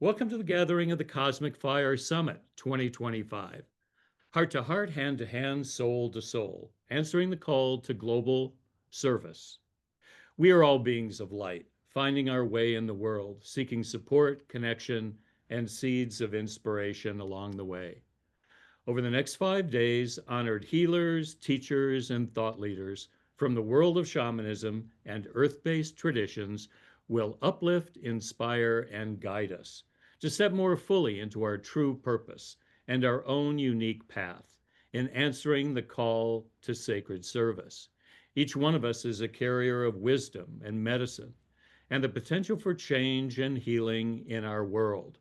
Welcome to the gathering of the Cosmic Fire Summit 2025. Heart to heart, hand to hand, soul to soul, answering the call to global service. We are all beings of light, finding our way in the world, seeking support, connection, and seeds of inspiration along the way. Over the next 5 days, honored healers, teachers, and thought leaders from the world of shamanism and earth based traditions will uplift, inspire, and guide us to step more fully into our true purpose and our own unique path in answering the call to sacred service. Each one of us is a carrier of wisdom and medicine and the potential for change and healing in our world.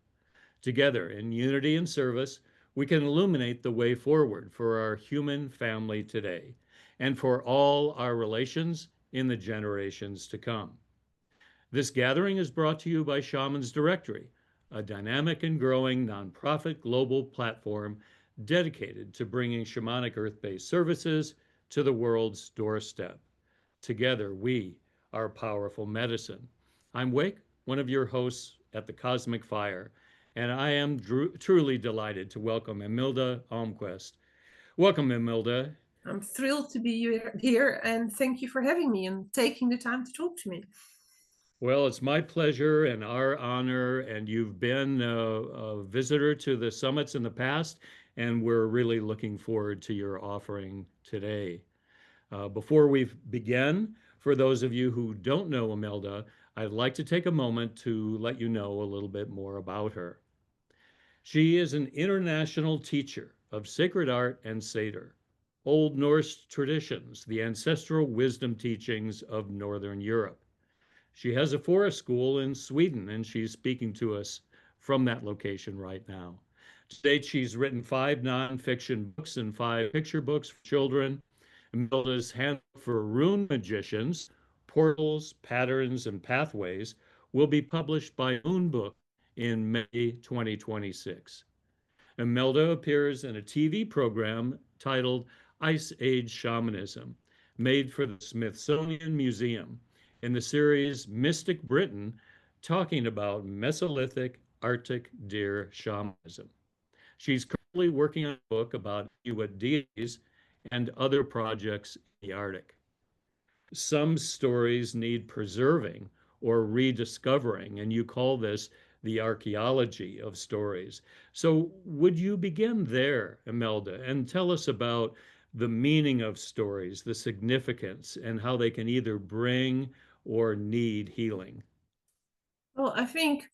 Together, in unity and service, we can illuminate the way forward for our human family today and for all our relations in the generations to come. This gathering is brought to you by Shaman's Directory, a dynamic and growing nonprofit global platform dedicated to bringing shamanic earth based services to the world's doorstep. Together, we are powerful medicine. I'm Wake, one of your hosts at the Cosmic Fire, and I am truly delighted to welcome Imelda Almqvist. Welcome, Imelda. I'm thrilled to be here and thank you for having me and taking the time to talk to me. Well, it's my pleasure and our honor, and you've been a visitor to the summits in the past, and we're really looking forward to your offering today. Before we begin, for those of you who don't know Imelda, I'd like to take a moment to let you know a little bit more about her. She is an international teacher of sacred art and Seder, Old Norse traditions, the ancestral wisdom teachings of Northern Europe. She has a forest school in Sweden, and she's speaking to us from that location right now. To date, she's written 5 nonfiction books and 5 picture books for children. Imelda's Handbook for Rune Magicians, Portals, Patterns, and Pathways will be published by Moon Book in May 2026. Imelda appears in a TV program titled Ice Age Shamanism, made for the Smithsonian Museum in the series Mystic Britain, talking about Mesolithic Arctic deer shamanism. She's currently working on a book about Inuit deities and other projects in the Arctic. Some stories need preserving or rediscovering, and you call this the archaeology of stories. So, would you begin there, Imelda, and tell us about the meaning of stories, the significance, and how they can either bring or need healing? Well, I think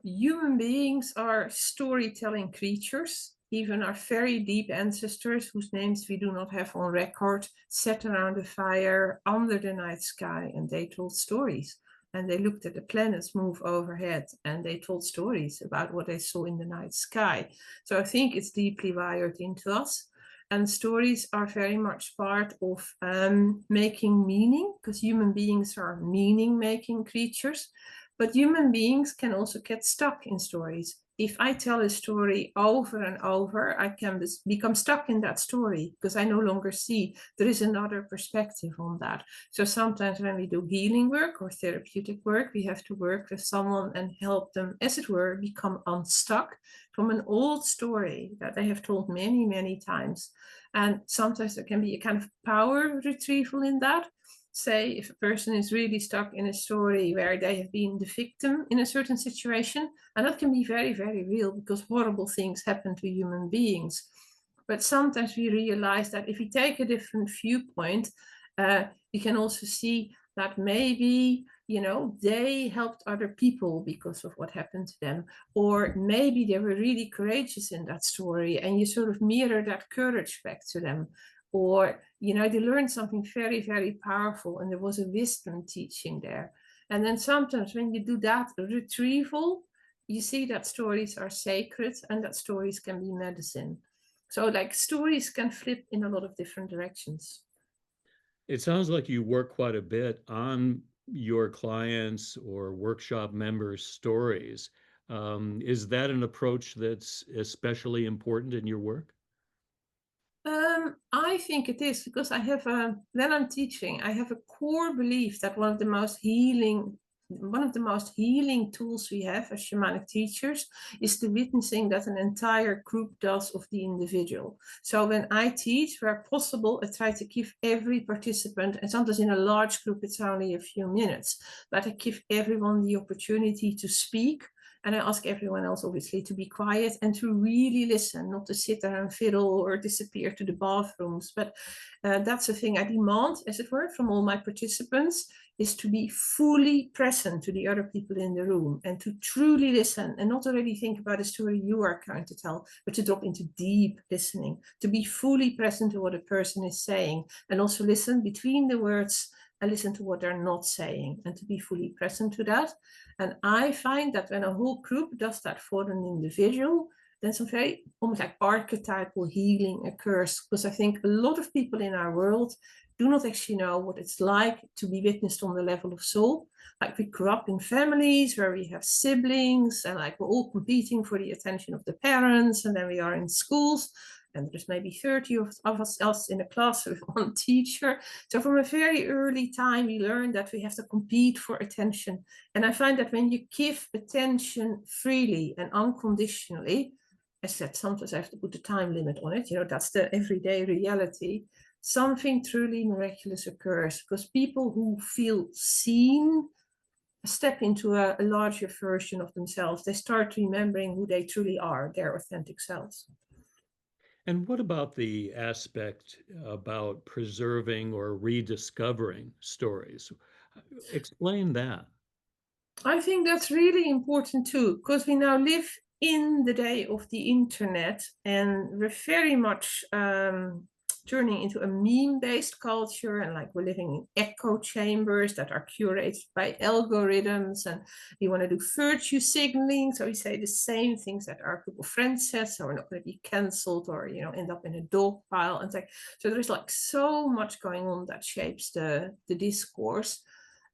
human beings are storytelling creatures. Even our very deep ancestors, whose names we do not have on record, sat around a fire under the night sky and they told stories. And they looked at the planets move overhead and they told stories about what they saw in the night sky. So I think it's deeply wired into us. And stories are very much part of making meaning, because human beings are meaning making creatures. But human beings can also get stuck in stories. If I tell a story over and over, I can become stuck in that story because I no longer see there is another perspective on that. So sometimes when we do healing work or therapeutic work, we have to work with someone and help them, as it were, become unstuck from an old story that they have told many, many times. And sometimes there can be a kind of power retrieval in that. Say if a person is really stuck in a story where they have been the victim in a certain situation, and that can be very, very real because horrible things happen to human beings. But sometimes we realize that if we take a different viewpoint, we can also see that maybe they helped other people because of what happened to them, or maybe they were really courageous in that story and you sort of mirror that courage back to them, or they learned something very, very powerful and there was a wisdom teaching there. And then sometimes when you do that retrieval, you see that stories are sacred and that stories can be medicine. So like stories can flip in a lot of different directions. It sounds like you work quite a bit on your clients or workshop members' stories. Is that an approach that's especially important in your work? I think it is because when I'm teaching, I have a core belief that one of the most healing one of the most healing tools we have as shamanic teachers is the witnessing that an entire group does of the individual. So when I teach, where possible, I try to give every participant, and sometimes in a large group, it's only a few minutes, but I give everyone the opportunity to speak. And I ask everyone else, obviously, to be quiet and to really listen, not to sit there and fiddle or disappear to the bathrooms. But that's the thing I demand, as it were, from all my participants, is to be fully present to the other people in the room and to truly listen and not already think about a story you are going to tell, but to drop into deep listening, to be fully present to what a person is saying and also listen between the words and listen to what they're not saying and to be fully present to that. And I find that when a whole group does that for an individual, then some very almost like archetypal healing occurs, because I think a lot of people in our world do not actually know what it's like to be witnessed on the level of soul. Like we grew up in families where we have siblings and like we're all competing for the attention of the parents, and then we are in schools and there's maybe 30 of us in a class with one teacher. So from a very early time, we learn that we have to compete for attention. And I find that when you give attention freely and unconditionally, I said, sometimes I have to put a time limit on it. You know, that's the everyday reality. Something truly miraculous occurs because people who feel seen step into a larger version of themselves. They start remembering who they truly are, their authentic selves. And what about the aspect about preserving or rediscovering stories? Explain that. I think that's really important too, because we now live in the day of the internet and we're very much turning into a meme-based culture, and like we're living in echo chambers that are curated by algorithms, and we want to do virtue signaling, so we say the same things that our group of friends says, so we're not going to be cancelled or end up in a dog pile. And so there's like so much going on that shapes the discourse.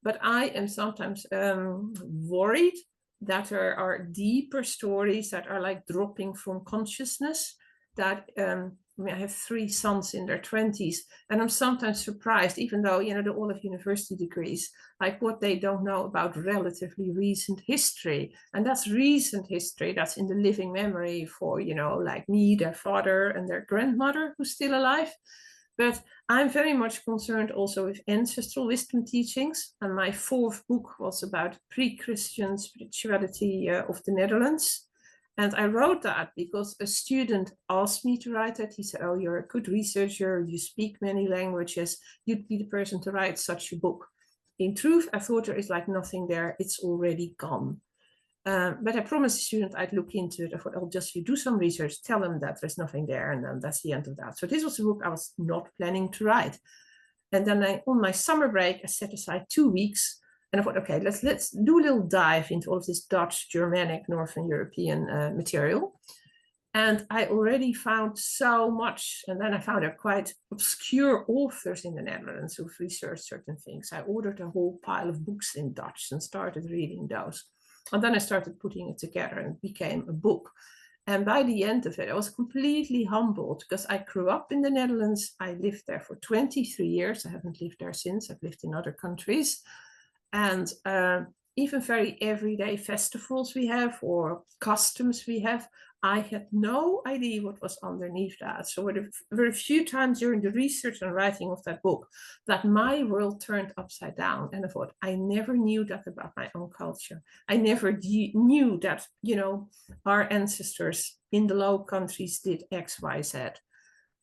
But I am sometimes worried that there are deeper stories that are like dropping from consciousness. That I have 3 sons in their 20s, and I'm sometimes surprised, even though they all have university degrees, like what they don't know about relatively recent history. And that's recent history that's in the living memory for like me, their father, and their grandmother who's still alive. But I'm very much concerned also with ancestral wisdom teachings. And my 4th book was about pre-Christian spirituality of the Netherlands. And I wrote that because a student asked me to write it. He said, "Oh, you're a good researcher. You speak many languages. You'd be the person to write such a book." In truth, I thought there is like nothing there. It's already gone. But I promised the student I'd look into it. I thought, "I'll just do some research, tell them that there's nothing there, and then that's the end of that." So this was a book I was not planning to write. And then on my summer break, I set aside 2 weeks, and I thought, okay, let's do a little dive into all of this Dutch, Germanic, Northern European material. And I already found so much. And then I found quite obscure authors in the Netherlands who've researched certain things. I ordered a whole pile of books in Dutch and started reading those. And then I started putting it together and it became a book. And by the end of it, I was completely humbled because I grew up in the Netherlands. I lived there for 23 years. I haven't lived there since. I've lived in other countries. And even very everyday festivals we have or customs we have, I had no idea what was underneath that. So there were a few times during the research and writing of that book that my world turned upside down. And I thought, I never knew that about my own culture. I never knew that, our ancestors in the Low Countries did X, Y, Z.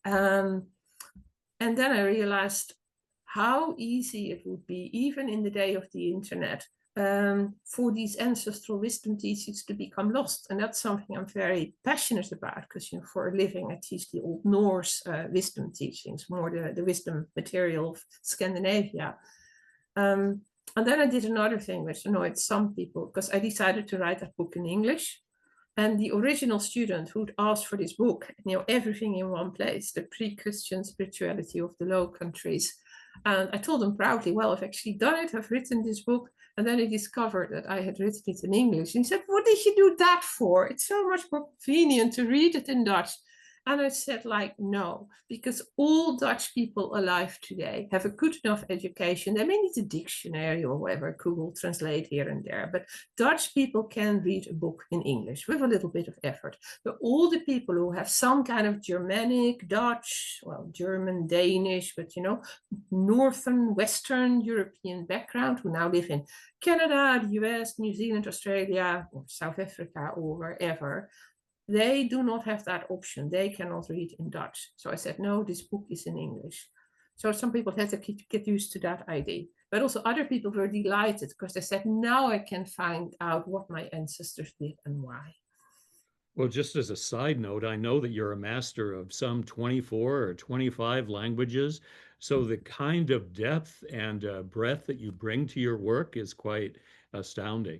And then I realized how easy it would be, even in the day of the internet, for these ancestral wisdom teachings to become lost. And that's something I'm very passionate about because, for a living, I teach the Old Norse wisdom teachings, more the wisdom material of Scandinavia. And then I did another thing which annoyed some people because I decided to write that book in English. And the original student who'd asked for this book, everything in one place, the pre-Christian spirituality of the Low Countries. And I told them proudly, well, I've actually done it. I've written this book. And then I discovered that I had written it in English. And he said, "What did you do that for? It's so much more convenient to read it in Dutch." And I said, like, no, because all Dutch people alive today have a good enough education. They may need a dictionary or whatever, Google Translate here and there, but Dutch people can read a book in English with a little bit of effort. But all the people who have some kind of Germanic, Dutch, well, German, Danish, but Northern, Western European background, who now live in Canada, the US, New Zealand, Australia, or South Africa, or wherever, they do not have that option. They cannot read in Dutch. So I said, no, this book is in English. So some people had to get used to that idea. But also other people were delighted because they said, now I can find out what my ancestors did and why. Well, just as a side note, I know that you're a master of some 24 or 25 languages. So the kind of depth and breadth that you bring to your work is quite astounding.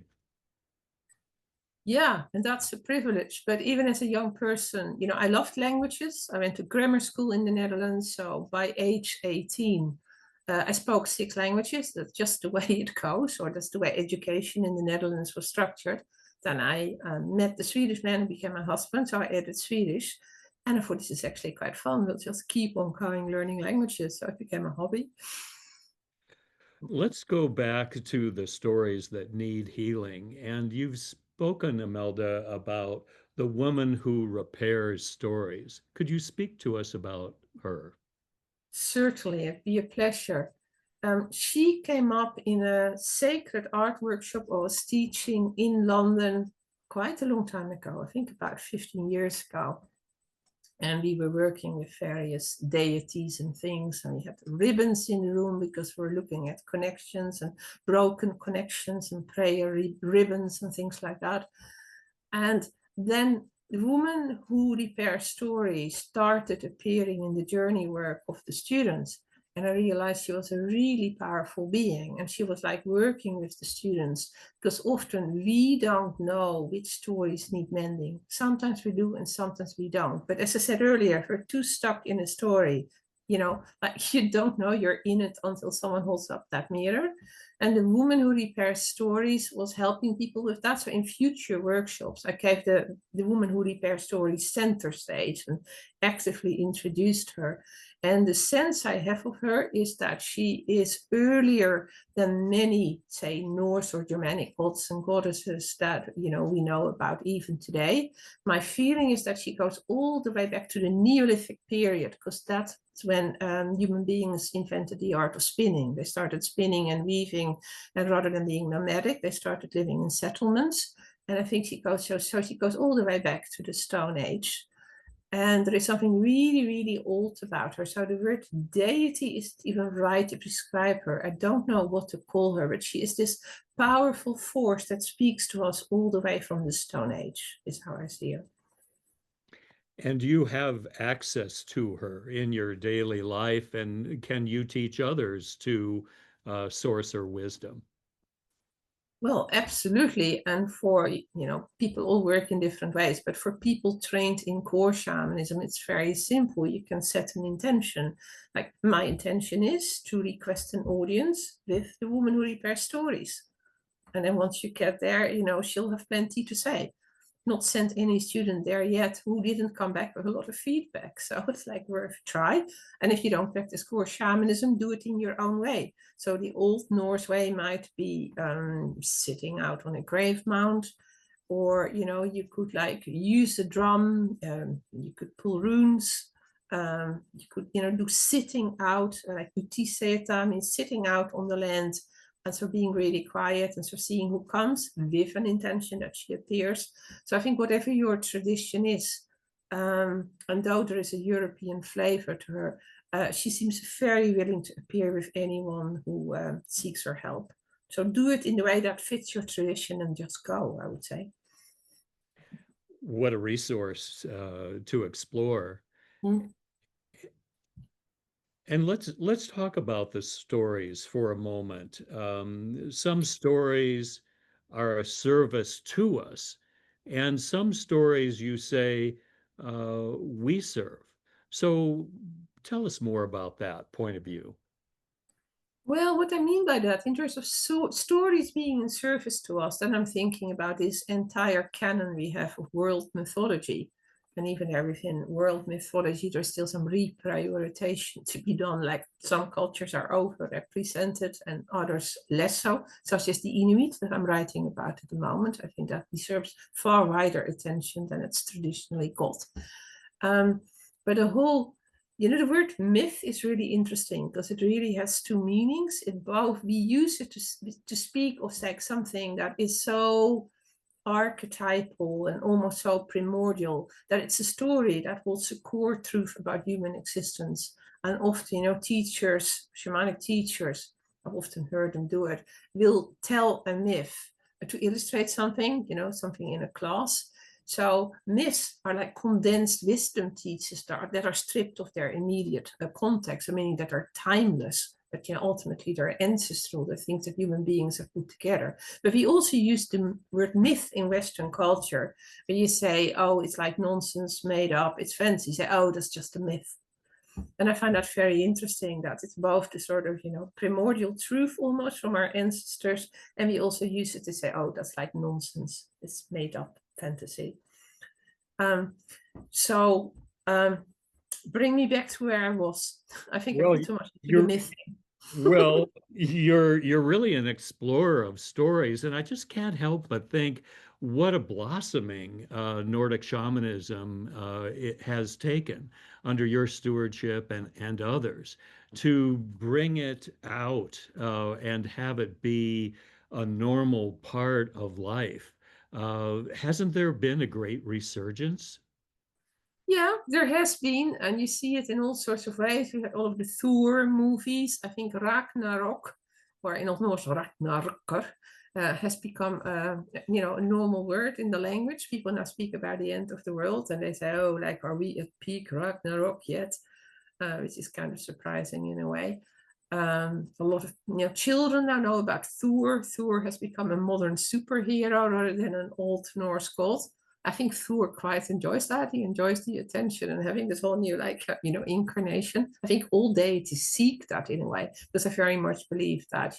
Yeah, and that's a privilege. But even as a young person, I loved languages. I went to grammar school in the Netherlands. So by age 18, I spoke 6 languages. That's just the way it goes, or that's the way education in the Netherlands was structured. Then I met the Swedish man and became my husband. So I added Swedish. And I thought this is actually quite fun. We'll just keep on going learning languages. So it became a hobby. Let's go back to the stories that need healing. And you've spoken, Imelda, about the woman who repairs stories. Could you speak to us about her? Certainly, it'd be a pleasure. She came up in a sacred art workshop I was teaching in London quite a long time ago, I think about 15 years ago. And we were working with various deities and things, and we had ribbons in the room because we're looking at connections and broken connections and prayer ribbons and things like that. And then the woman who repairs stories started appearing in the journey work of the students. And I realized she was a really powerful being. And she was like working with the students because often we don't know which stories need mending. Sometimes we do and sometimes we don't. But as I said earlier, if we're too stuck in a story, like you don't know you're in it until someone holds up that mirror. And the woman who repairs stories was helping people with that. So in future workshops, I gave the woman who repairs stories center stage and actively introduced her. And the sense I have of her is that she is earlier than many, say, Norse or Germanic gods and goddesses that we know about even today. My feeling is that she goes all the way back to the Neolithic period, because that's when human beings invented the art of spinning. They started spinning and weaving, and rather than being nomadic, they started living in settlements. And I think she goes so she goes all the way back to the Stone Age. And there is something really, really old about her. So the word deity isn't even right to describe her. I don't know what to call her, but she is this powerful force that speaks to us all the way from the Stone Age, is how I see her. And you have access to her in your daily life, and can you teach others to source her wisdom? Well, absolutely. And for, people all work in different ways, but for people trained in core shamanism, it's very simple. You can set an intention. Like my intention is to request an audience with the woman who repairs stories. And then once you get there, she'll have plenty to say. Not sent any student there yet who didn't come back with a lot of feedback. So it's like worth a try. And if you don't practice core shamanism, do it in your own way. So the old Norse way might be sitting out on a grave mound, or you could like use a drum, you could pull runes, you could do sitting out, like utiseta means sitting out on the land, and so being really quiet and so seeing who comes with an intention that she appears. So I think whatever your tradition is, and though there is a European flavor to her, she seems very willing to appear with anyone who seeks her help. So do it in the way that fits your tradition and just go, I would say. What a resource to explore. Mm. And let's talk about the stories for a moment. Some stories are a service to us, and some stories you say we serve. So tell us more about that point of view. Well, what I mean by that, in terms of stories being in service to us, then I'm thinking about this entire canon we have of world mythology. And even there within world mythology, there's still some reprioritization to be done. Like some cultures are overrepresented and others less so, such as the Inuit that I'm writing about at the moment. I think that deserves far wider attention than it's traditionally got. But the whole, the word myth is really interesting because it really has two meanings. In both, we use it to speak of like something that is so archetypal and almost so primordial that it's a story that holds a core truth about human existence. And often, teachers, shamanic teachers, I've often heard them do it, will tell a myth to illustrate something, something in a class. So myths are like condensed wisdom teachers that are stripped of their immediate context, meaning that are timeless, but ultimately they're ancestral, the things that human beings have put together. But we also use the word myth in Western culture. When you say, oh, it's like nonsense, made up, it's fancy, you say, oh, that's just a myth. And I find that very interesting that it's both the sort of, primordial truth almost from our ancestors, and we also use it to say, oh, that's like nonsense, it's made up fantasy. So bring me back to where I was. I think I got too much into the myth thing. Well, you're really an explorer of stories, and I just can't help but think what a blossoming Nordic shamanism it has taken under your stewardship and others to bring it out and have it be a normal part of life. Hasn't there been a great resurgence? Yeah, there has been, and you see it in all sorts of ways. We had all of the Thor movies. I think Ragnarok, or in Norse Ragnarokker, has become, a normal word in the language. People now speak about the end of the world, and they say, "Oh, like, are we at peak Ragnarok yet?" Which is kind of surprising in a way. A lot of children now know about Thor. Thor has become a modern superhero rather than an old Norse god. I think Thor quite enjoys that. He enjoys the attention and having this whole new, incarnation. I think all deities seek that in a way, because I very much believe that,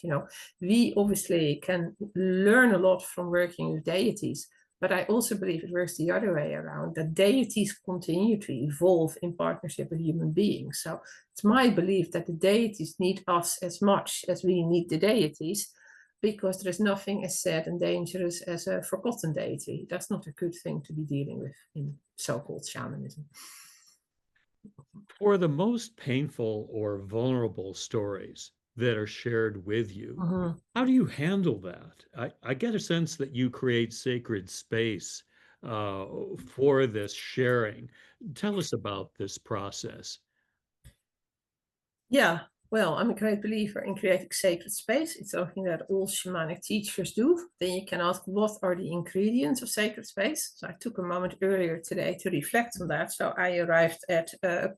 we obviously can learn a lot from working with deities, but I also believe it works the other way around, that deities continue to evolve in partnership with human beings. So it's my belief that the deities need us as much as we need the deities, because there is nothing as sad and dangerous as a forgotten deity. That's not a good thing to be dealing with in so-called shamanism. For the most painful or vulnerable stories that are shared with you, how do you handle that? I get a sense that you create sacred space for this sharing. Tell us about this process. Yeah, well, I'm a great believer in creating sacred space. It's something that all shamanic teachers do. Then you can ask, what are the ingredients of sacred space? So I took a moment earlier today to reflect on that. So I arrived at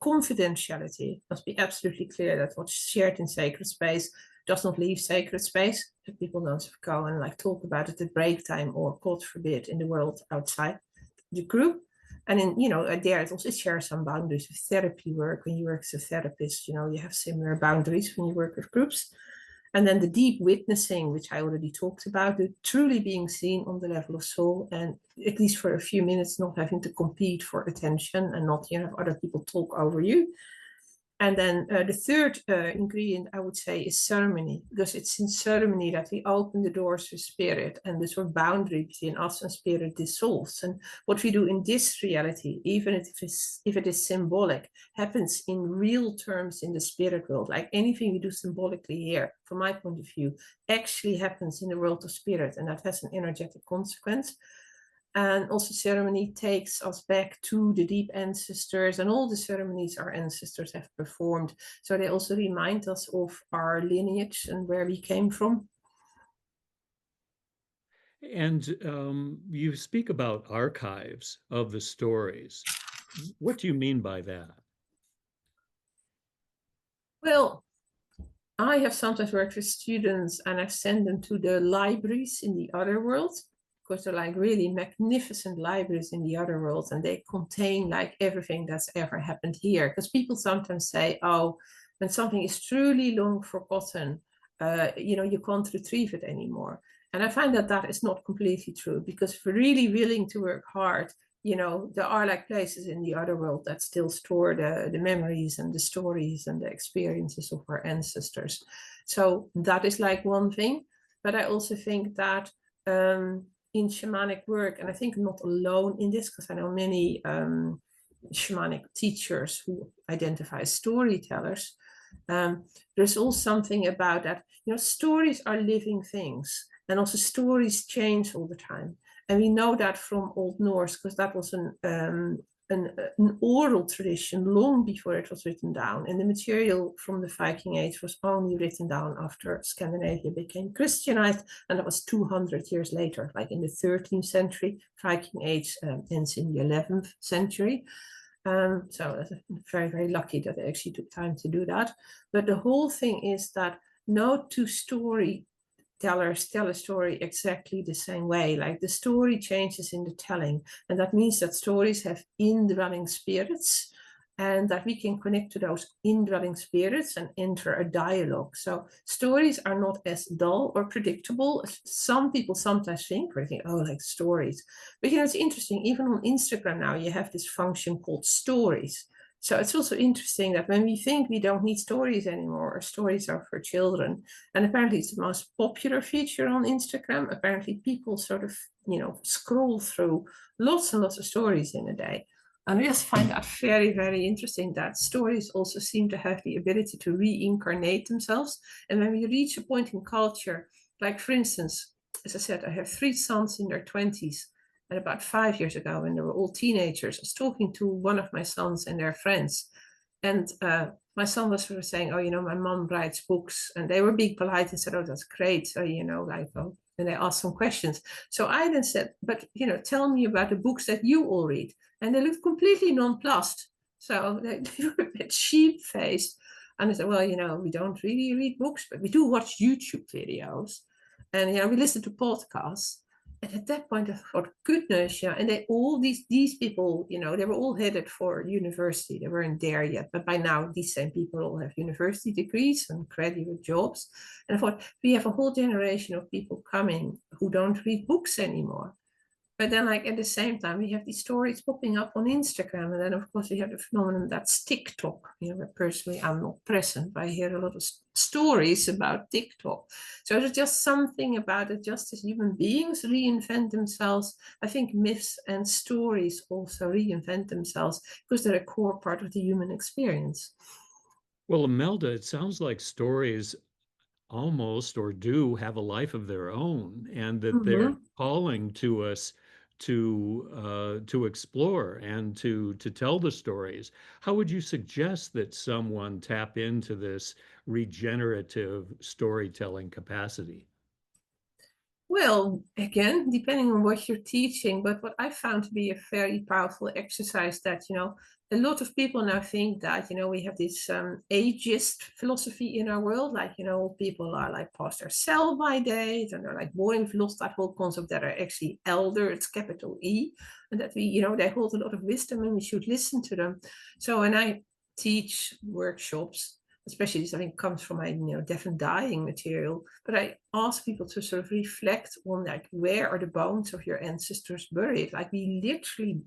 confidentiality. It must be absolutely clear that what's shared in sacred space does not leave sacred space. People don't go and talk about it at break time or, God forbid, in the world outside the group. And in, there it also shares some boundaries with therapy work. When you work as a therapist, you have similar boundaries when you work with groups. And then the deep witnessing, which I already talked about, the truly being seen on the level of soul, and at least for a few minutes, not having to compete for attention and not, have other people talk over you. And then the third ingredient, I would say, is ceremony, because it's in ceremony that we open the doors to spirit, and the sort of boundary between us and spirit dissolves. And what we do in this reality, even if it is symbolic, happens in real terms in the spirit world. Like anything we do symbolically here, from my point of view, actually happens in the world of spirit, and that has an energetic consequence. And also ceremony takes us back to the deep ancestors and all the ceremonies our ancestors have performed. So they also remind us of our lineage and where we came from. And you speak about archives of the stories. What do you mean by that? Well, I have sometimes worked with students and I've sent them to the libraries in the other world, because they're really magnificent libraries in the other world, and they contain everything that's ever happened here. Because people sometimes say, oh, when something is truly long forgotten, you can't retrieve it anymore. And I find that that is not completely true, because if we're really willing to work hard, there are like places in the other world that still store the memories and the stories and the experiences of our ancestors. So that is like one thing. But I also think that in shamanic work, and I think I'm not alone in this, because I know many shamanic teachers who identify as storytellers, there's also something about that, stories are living things, and also stories change all the time. And we know that from Old Norse, because that was an oral tradition long before it was written down. And the material from the Viking Age was only written down after Scandinavia became Christianized. And that was 200 years later, like in the 13th century. Viking Age ends in the 11th century. So very, very lucky that they actually took time to do that. But the whole thing is that no two storytellers tell a story exactly the same way. Like the story changes in the telling. And that means that stories have indwelling spirits, and that we can connect to those indwelling spirits and enter a dialogue. So stories are not as dull or predictable as some people sometimes think. They think, oh, like stories. But it's interesting, even on Instagram now, you have this function called stories. So it's also interesting that when we think we don't need stories anymore, or stories are for children, and apparently it's the most popular feature on Instagram. Apparently people sort of, scroll through lots and lots of stories in a day. And I just find that very, very interesting, that stories also seem to have the ability to reincarnate themselves. And when we reach a point in culture, like for instance, as I said, I have 3 sons in their 20s. And about 5 years ago, when they were all teenagers, I was talking to one of my sons and their friends. And my son was sort of saying, oh, my mom writes books. And they were being polite and said, oh, that's great. So, like, oh, and they asked some questions. So I then said, but, tell me about the books that you all read. And they looked completely nonplussed. So they were a bit sheep-faced. And I said, well, we don't really read books, but we do watch YouTube videos. And, we listen to podcasts. And at that point, I thought, goodness, and they all these people, they were all headed for university. They weren't there yet, but by now, these same people all have university degrees and graduate jobs. And I thought, we have a whole generation of people coming who don't read books anymore. But then, like at the same time, we have these stories popping up on Instagram, and then of course we have the phenomenon that's TikTok. Where personally I'm not present, but I hear a lot of stories about TikTok. So there's just something about it. Just as human beings reinvent themselves, I think myths and stories also reinvent themselves because they're a core part of the human experience. Well, Imelda, it sounds like stories almost or do have a life of their own, and that they're Mm-hmm. calling to us to explore and to tell the stories. How would you suggest that someone tap into this regenerative storytelling capacity? Well, again, depending on what you're teaching, but what I found to be a very powerful exercise that, a lot of people now think that, we have this ageist philosophy in our world, like, people are like past their sell-by date and they're like boring. We've lost that whole concept that are actually elder, it's capital E, and that we, they hold a lot of wisdom and we should listen to them. So when I teach workshops, especially this, I think, comes from my, death and dying material. But I ask people to sort of reflect on, like, where are the bones of your ancestors buried? Like, we literally,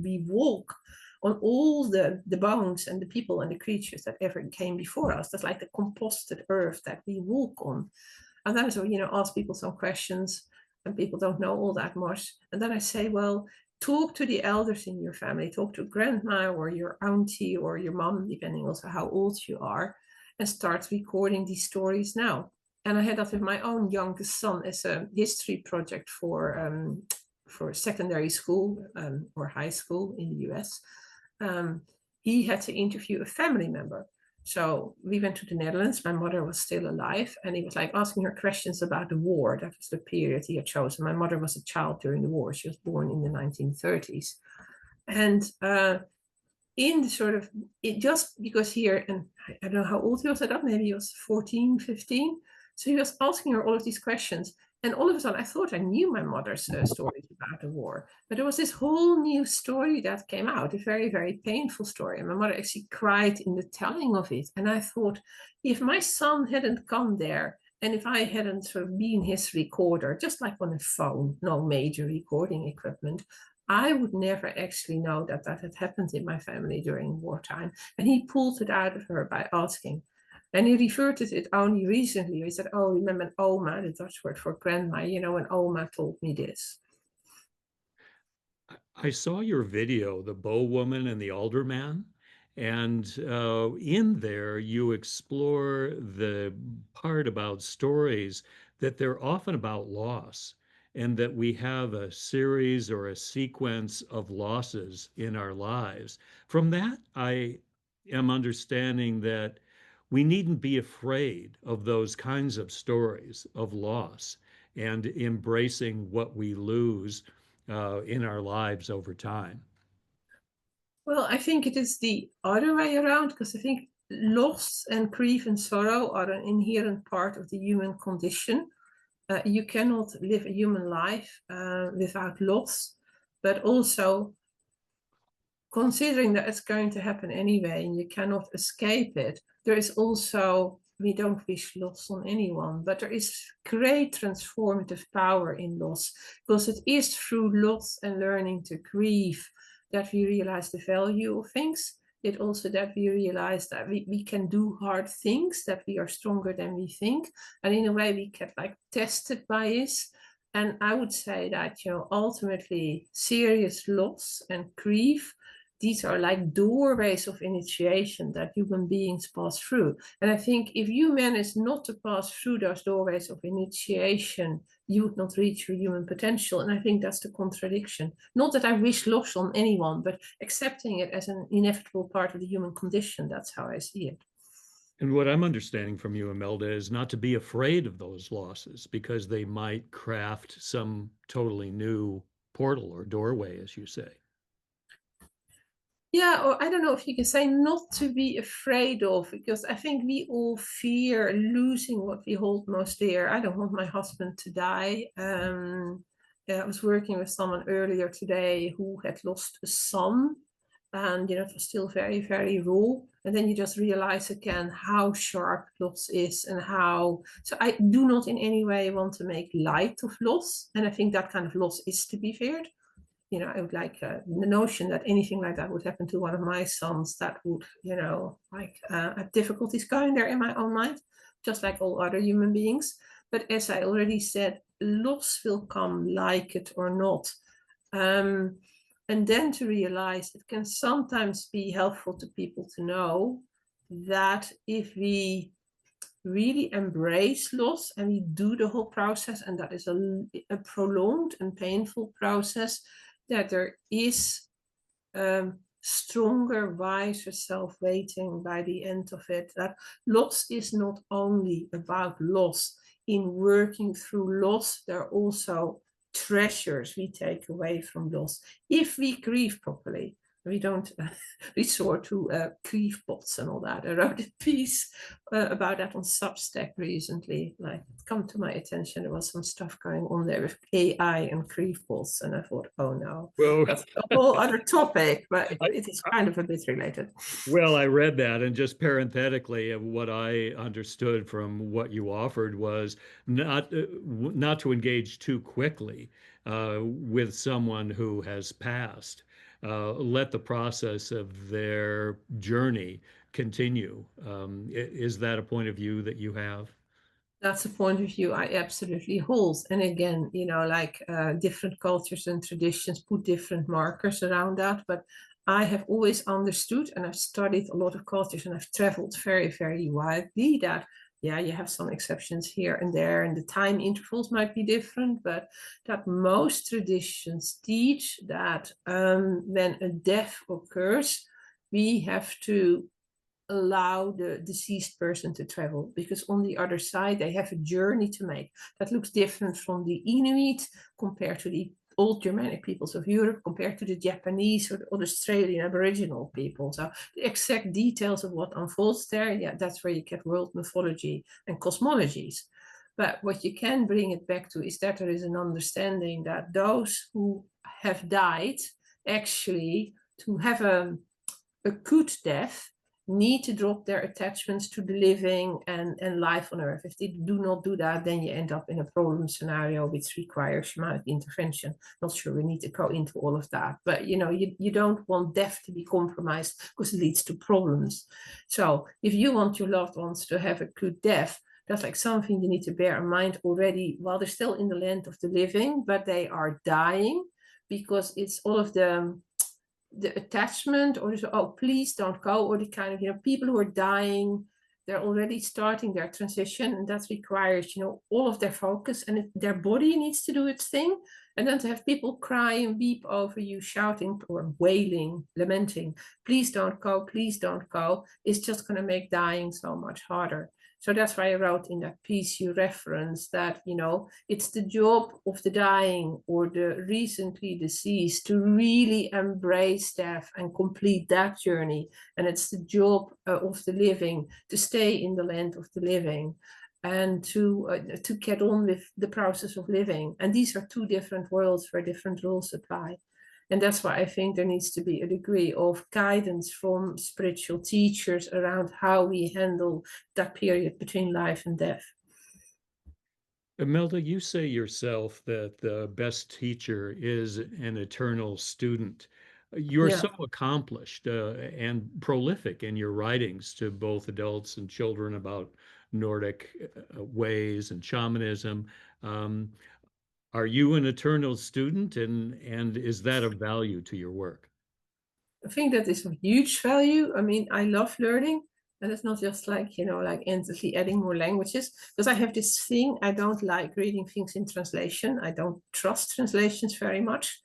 we walk on all the bones and the people and the creatures that ever came before us. That's like the composted earth that we walk on. And then I sort of, ask people some questions, and people don't know all that much. And then I say, well, talk to the elders in your family, talk to grandma or your auntie or your mom, depending also how old you are, and start recording these stories now. And I had that with my own youngest son as a history project for secondary school or high school in the US. He had to interview a family member. So we went to the Netherlands. My mother was still alive, and he was like asking her questions about the war. That was the period he had chosen. My mother was a child during the war. She was born in the 1930s. And in the sort of, it just because here, and I don't know how old he was at that, maybe he was 14, 15. So he was asking her all of these questions. And all of a sudden, I thought I knew my mother's stories about the war. But there was this whole new story that came out, a very, very painful story. And my mother actually cried in the telling of it. And I thought, if my son hadn't come there, and if I hadn't sort of been his recorder, just like on a phone, no major recording equipment, I would never actually know that that had happened in my family during wartime. And he pulled it out of her by asking. And he reverted it only recently. He said, oh, remember Oma, the Dutch word for grandma, you know, when Oma told me this. I saw your video, The Bow Woman and the Alderman, and in there you explore the part about stories that they're often about loss, and that we have a series or a sequence of losses in our lives. From that, I am understanding that we needn't be afraid of those kinds of stories of loss and embracing what we lose in our lives over time. Well, I think it is the other way around because I think loss and grief and sorrow are an inherent part of the human condition. You cannot live a human life without loss, but also considering that it's going to happen anyway and you cannot escape it, there is also, we don't wish loss on anyone, but there is great transformative power in loss because it is through loss and learning to grieve that we realize the value of things. It also that we realize that we can do hard things, that we are stronger than we think. And in a way we get like tested by this. And I would say that, you know, ultimately serious loss and grief, these are like doorways of initiation that human beings pass through. And I think if you manage not to pass through those doorways of initiation, you would not reach your human potential. And I think that's the contradiction. Not that I wish loss on anyone, but accepting it as an inevitable part of the human condition. That's how I see it. And what I'm understanding from you, Imelda, is not to be afraid of those losses because they might craft some totally new portal or doorway, as you say. Yeah, or I don't know if you can say not to be afraid of, because I think we all fear losing what we hold most dear. I don't want my husband to die. Yeah, I was working with someone earlier today who had lost a son, and you know it was still very, very raw. And then you just realize again how sharp loss is and how. So I do not in any way want to make light of loss, and I think that kind of loss is to be feared. You know, I would like the notion that anything like that would happen to one of my sons, that would, you know, like have difficulties going there in my own mind, just like all other human beings. But as I already said, loss will come like it or not. Um, and then to realize it can sometimes be helpful to people to know that if we really embrace loss and we do the whole process, and that is a prolonged and painful process, that there is stronger, wiser self waiting by the end of it. That loss is not only about loss. In working through loss, there are also treasures we take away from loss if we grieve properly. We don't resort to grief bots and all that. I wrote a piece about that on Substack recently. Like, come to my attention, there was some stuff going on there with AI and grief bots, and I thought, oh no, Well, that's a whole other topic, but I, it is kind of a bit related. well, I read that, and just parenthetically, what I understood from what you offered was not to engage too quickly with someone who has passed. Let the process of their journey continue. Is that a point of view that you have? That's a point of view I absolutely hold. And again, you know, like different cultures and traditions put different markers around that. But I have always understood, and I've studied a lot of cultures and I've traveled very, very widely, that, yeah, you have some exceptions here and there, and the time intervals might be different, but that most traditions teach that when a death occurs, we have to allow the deceased person to travel, because on the other side they have a journey to make that looks different from the Inuit compared to the old Germanic peoples of Europe compared to the Japanese or the Australian Aboriginal people. So the exact details of what unfolds there, yeah, that's where you get world mythology and cosmologies. But what you can bring it back to is that there is an understanding that those who have died, actually, to have a good death need to drop their attachments to the living and life on earth. If they do not do that, then you end up in a problem scenario which requires shamanic intervention. Not sure we need to go into all of that, but you don't want death to be compromised because it leads to problems. So if you want your loved ones to have a good death, that's like something you need to bear in mind already while they're still in the land of the living, but they are dying, because it's all of the attachment, or oh please don't go, or the kind of people who are dying, they're already starting their transition, and that requires all of their focus, and their body needs to do its thing. And then to have people cry and weep over you, shouting or wailing, lamenting, please don't go, is just going to make dying so much harder. So that's why I wrote in that piece you referenced that, it's the job of the dying or the recently deceased to really embrace death and complete that journey. And it's the job of the living to stay in the land of the living and to get on with the process of living. And these are two different worlds where different rules apply. And that's why I think there needs to be a degree of guidance from spiritual teachers around how we handle that period between life and death. Imelda, you say yourself that the best teacher is an eternal student. You're Yeah. so accomplished and prolific in your writings to both adults and children about Nordic ways and shamanism. Um, are you an eternal student, and is that of value to your work? I think that is of huge value. I mean, I love learning, and it's not just like, like endlessly adding more languages, because I have this thing, I don't like reading things in translation. I don't trust translations very much.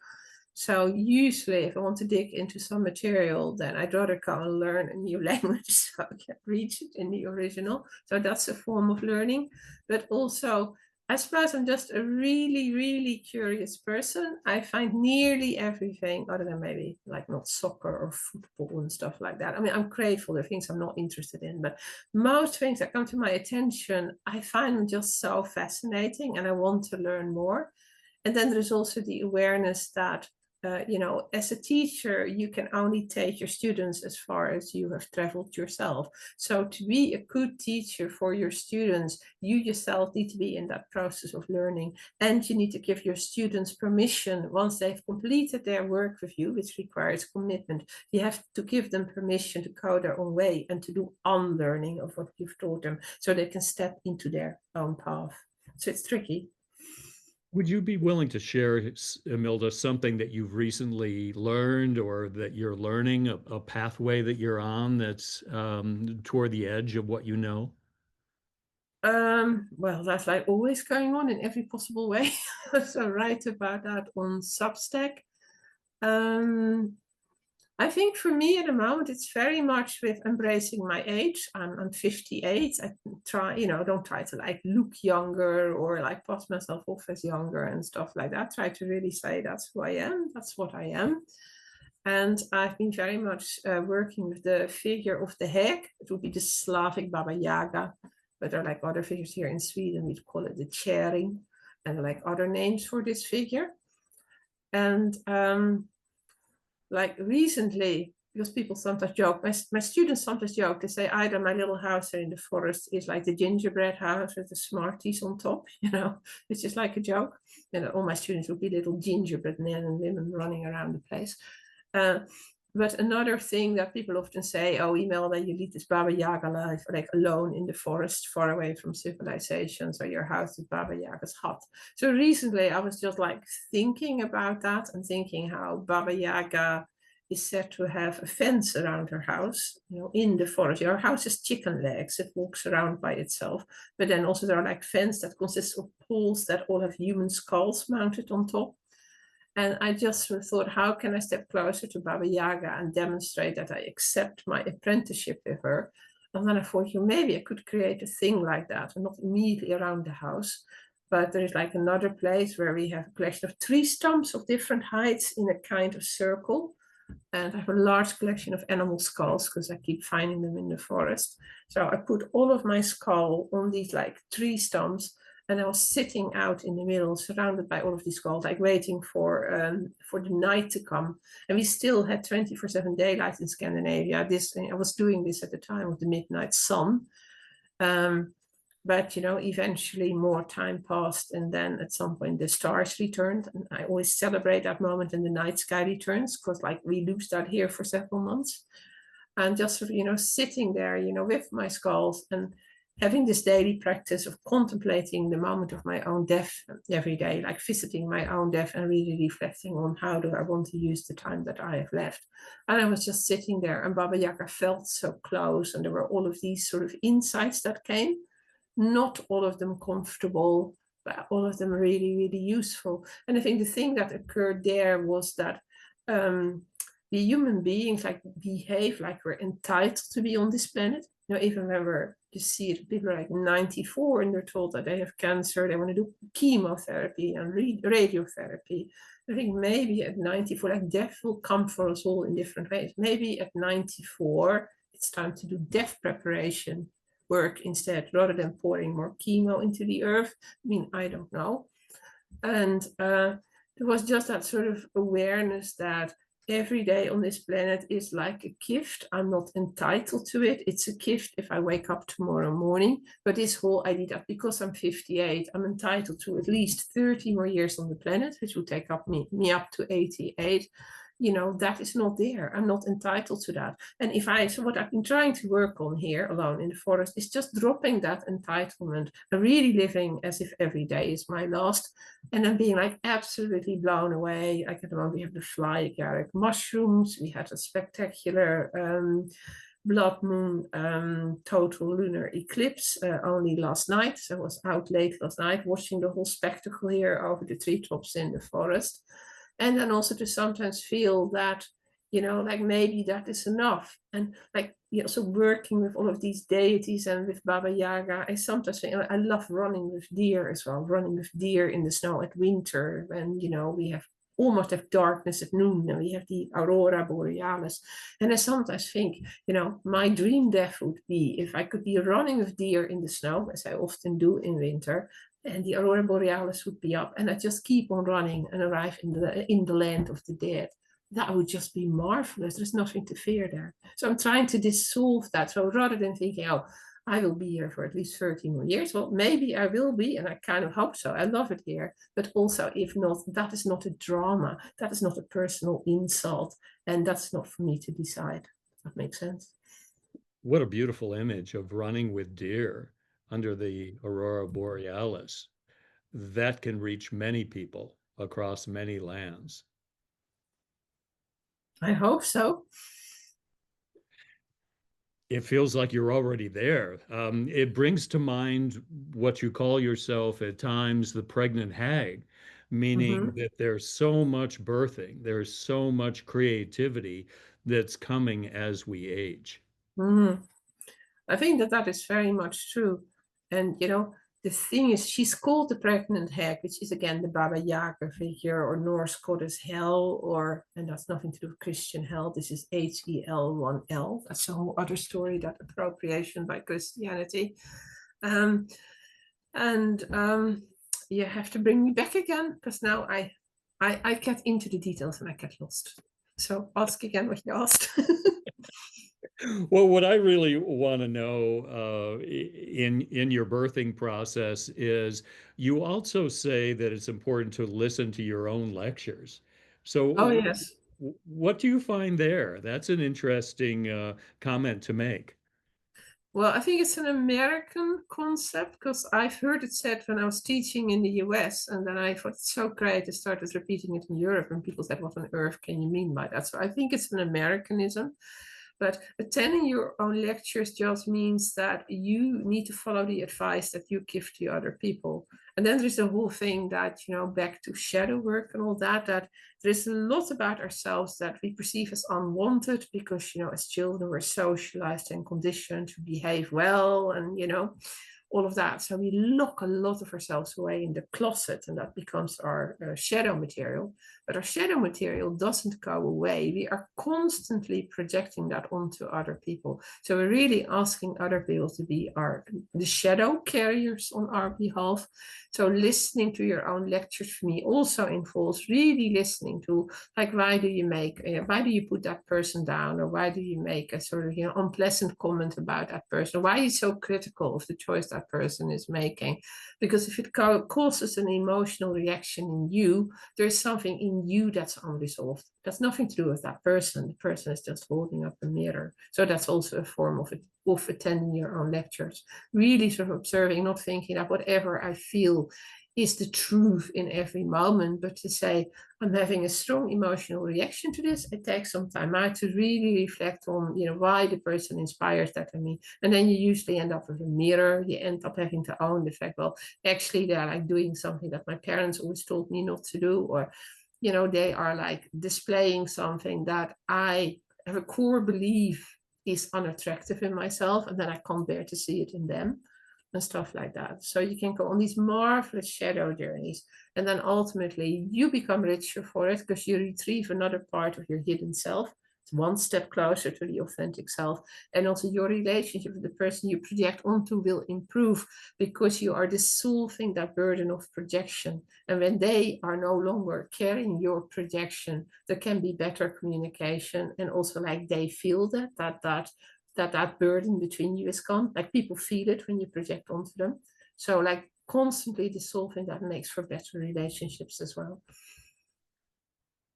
So usually if I want to dig into some material, then I'd rather go and learn a new language so I can read it in the original. So that's a form of learning. But also, I suppose I'm just a really, really curious person. I find nearly everything, other than maybe like not soccer or football and stuff like that. I mean, I'm grateful. There are things I'm not interested in, but most things that come to my attention, I find them just so fascinating and I want to learn more. And then there's also the awareness that as a teacher, you can only take your students as far as you have traveled yourself. So to be a good teacher for your students, you yourself need to be in that process of learning. And you need to give your students permission once they've completed their work with you, which requires commitment. You have to give them permission to go their own way and to do unlearning of what you've taught them so they can step into their own path. So it's tricky. Would you be willing to share, Imelda, something that you've recently learned or that you're learning, a pathway that you're on that's toward the edge of what you know? Well, that's like always going on in every possible way. So write about that on Substack. Um, I think for me at the moment, it's very much with embracing my age. I'm 58. I try, don't try to like look younger or like pass myself off as younger and stuff like that. Try to really say that's who I am. That's what I am. And I've been very much working with the figure of the hag. It would be the Slavic Baba Yaga, but there are like other figures here in Sweden. We'd call it the Käring, and like other names for this figure. And like recently, because people sometimes joke, my students sometimes joke, they say either my little house here in the forest is like the gingerbread house with the Smarties on top, it's just like a joke. And all my students would be little gingerbread men and women running around the place. But another thing that people often say, oh, Imelda, you lead this Baba Yaga life, like alone in the forest, far away from civilization. So your house is Baba Yaga's hut. So recently I was just like thinking about that and thinking how Baba Yaga is said to have a fence around her house, in the forest. Her house is chicken legs. It walks around by itself. But then also there are like fence that consists of poles that all have human skulls mounted on top. And I just thought, how can I step closer to Baba Yaga and demonstrate that I accept my apprenticeship with her? And then I thought, maybe I could create a thing like that, and not immediately around the house. But there is like another place where we have a collection of tree stumps of different heights in a kind of circle. And I have a large collection of animal skulls because I keep finding them in the forest. So I put all of my skull on these like tree stumps. And I was sitting out in the middle, surrounded by all of these skulls, like waiting for the night to come. And we still had 24/7 daylight in Scandinavia. I was doing this at the time of the midnight sun. But eventually more time passed, and then at some point the stars returned, and I always celebrate that moment when the night sky returns, because like we lose that here for several months. And just sort of sitting there with my skulls and having this daily practice of contemplating the moment of my own death every day, like visiting my own death and really reflecting on how do I want to use the time that I have left. And I was just sitting there, and Baba Yaga felt so close, and there were all of these sort of insights that came, not all of them comfortable, but all of them really, really useful. And I think the thing that occurred there was that the human beings like behave like we're entitled to be on this planet. Even when you see it, people are like 94 and they're told that they have cancer, they want to do chemotherapy and radiotherapy. I think maybe at 94, like death will come for us all in different ways. Maybe at 94, it's time to do death preparation work instead, rather than pouring more chemo into the earth. I mean, I don't know. And there was just that sort of awareness that every day on this planet is like a gift. I'm not entitled to it. It's a gift if I wake up tomorrow morning. But this whole idea that because I'm 58, I'm entitled to at least 30 more years on the planet, which will take up me up to 88. That is not there. I'm not entitled to that. And so what I've been trying to work on here alone in the forest is just dropping that entitlement and really living as if every day is my last, and then being like absolutely blown away. Like at the moment we have the fly agaric mushrooms. We had a spectacular blood moon total lunar eclipse only last night. So I was out late last night watching the whole spectacle here over the treetops in the forest. And then also to sometimes feel that, like maybe that is enough. And like, so working with all of these deities and with Baba Yaga, I sometimes think I love running with deer as well, running with deer in the snow at winter when, we almost have darkness at noon and we have the aurora borealis. And I sometimes think, my dream death would be if I could be running with deer in the snow, as I often do in winter, and the aurora borealis would be up, and I just keep on running and arrive in the land of the dead. That would just be marvelous. There's nothing to fear there. So I'm trying to dissolve that. So rather than thinking, oh, I will be here for at least 30 more years, well, maybe I will be, and I kind of hope so. I love it here. But also, if not, that is not a drama. That is not a personal insult. And that's not for me to decide. That makes sense. What a beautiful image of running with deer under the aurora borealis. That can reach many people across many lands. I hope so. It feels like you're already there. It brings to mind what you call yourself at times the pregnant hag, meaning Mm-hmm. that there's so much birthing, there's so much creativity that's coming as we age. Mm-hmm. I think that is very much true. And, the thing is, she's called the pregnant hag, which is again the Baba Yaga figure or Norse goddess Hel, and that's nothing to do with Christian hell. This is HEL1L. That's a whole other story, that appropriation by Christianity. Um, and you have to bring me back again, because now I get into the details and I get lost. So ask again what you asked. Well, what I really want to know in your birthing process is you also say that it's important to listen to your own lectures. Oh, So, yes. what do you find there? That's an interesting comment to make. Well, I think it's an American concept, because I've heard it said when I was teaching in the US, and then I thought it's so great. I started repeating it in Europe, and people said, "What on earth can you mean by that?" So I think it's an Americanism. But attending your own lectures just means that you need to follow the advice that you give to other people. And then there's the whole thing that, back to shadow work and all that, that there's a lot about ourselves that we perceive as unwanted because, as children, we're socialized and conditioned to behave well. And, all of that. So we lock a lot of ourselves away in the closet, and that becomes our shadow material. But our shadow material doesn't go away. We are constantly projecting that onto other people. So we're really asking other people to be the shadow carriers on our behalf. So listening to your own lectures for me also involves really listening to, like, why do you put that person down, or why do you make a sort of unpleasant comment about that person? Why are you so critical of the choice that person is making? Because if it causes an emotional reaction in you, there's something in you that's unresolved. That's nothing to do with that person. The person is just holding up a mirror. So that's also a form of attending your own lectures. Really sort of observing, not thinking that whatever I feel is the truth in every moment, but to say, I'm having a strong emotional reaction to this. It takes some time out to really reflect on, why the person inspires that in me. And then you usually end up with a mirror. You end up having to own the fact, well, actually they're like doing something that my parents always told me not to do, or, they are like displaying something that I have a core belief is unattractive in myself, and then I can't bear to see it in them, and stuff like that. So you can go on these marvelous shadow journeys, and then ultimately you become richer for it because you retrieve another part of your hidden self. It's one step closer to the authentic self. And also your relationship with the person you project onto will improve because you are dissolving that burden of projection. And when they are no longer carrying your projection, there can be better communication, and also like they feel that burden between you is gone. Like people feel it when you project onto them. So like constantly dissolving that makes for better relationships as well.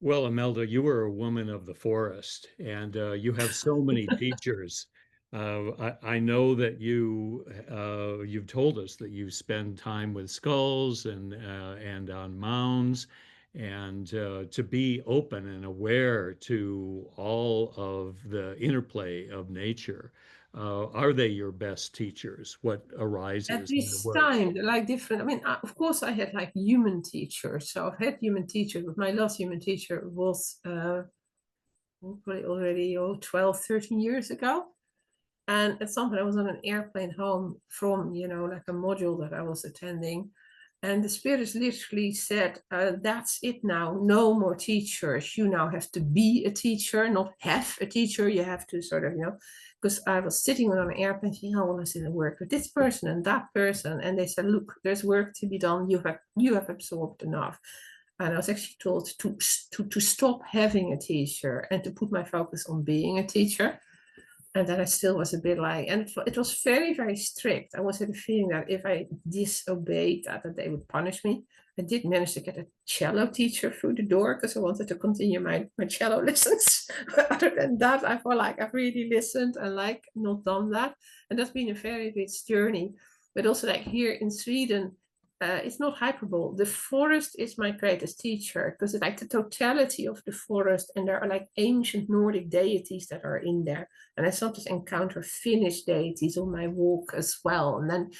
Well, Imelda, you were a woman of the forest, and you have so many teachers. I know that you've told us that you spend time with skulls and on mounds, and to be open and aware to all of the interplay of nature. Are they your best teachers? What At arises in the this work? time, like different, I mean, of course, I had like human teachers. So I've had human teachers, but my last human teacher was probably already 12, 13 years ago. And at some point, I was on an airplane home from, like a module that I was attending. And the spirits literally said, that's it now. No more teachers. You now have to be a teacher, not have a teacher. You have to sort of, because I was sitting on an airplane thinking, I want to sit and work with this person and that person. And they said, look, there's work to be done. You have absorbed enough. And I was actually told to stop having a teacher and to put my focus on being a teacher. And then I still was a bit like, and it was very, very strict. I was had a feeling that if I disobeyed that they would punish me. I did manage to get a cello teacher through the door because I wanted to continue my cello lessons. But other than that, I felt like I've really listened and like not done that. And that's been a very rich journey. But also like here in Sweden, it's not hyperbole. The forest is my greatest teacher because it's like the totality of the forest, and there are like ancient Nordic deities that are in there. And I sometimes encounter Finnish deities on my walk as well. And then,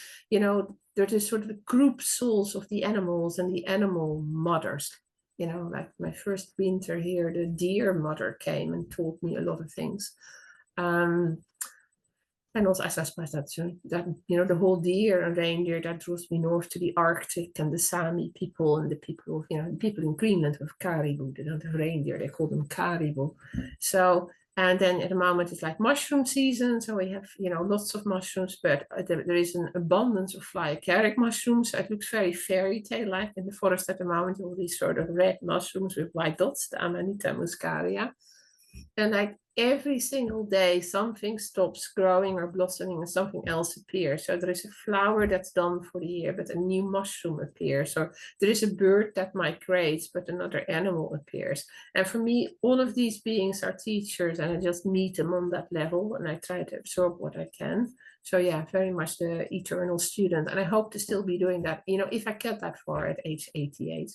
there's this sort of group souls of the animals and the animal mothers. Like my first winter here, the deer mother came and taught me a lot of things. Um, and also, as I suppose that the whole deer and reindeer that draws me north to the Arctic, and the Sami people and the people of the people in Greenland have caribou. They don't have reindeer; they call them caribou. So, and then at the moment it's like mushroom season, so we have lots of mushrooms, but there is an abundance of fly-carrick mushrooms. So it looks very fairy tale like in the forest at the moment. All these sort of red mushrooms with white dots, the Amanita muscaria. And like every single day, something stops growing or blossoming and something else appears. So there is a flower that's done for the year, but a new mushroom appears. Or there is a bird that migrates, but another animal appears. And for me, all of these beings are teachers, and I just meet them on that level and I try to absorb what I can. So yeah, very much the eternal student. And I hope to still be doing that, if I get that far at age 88.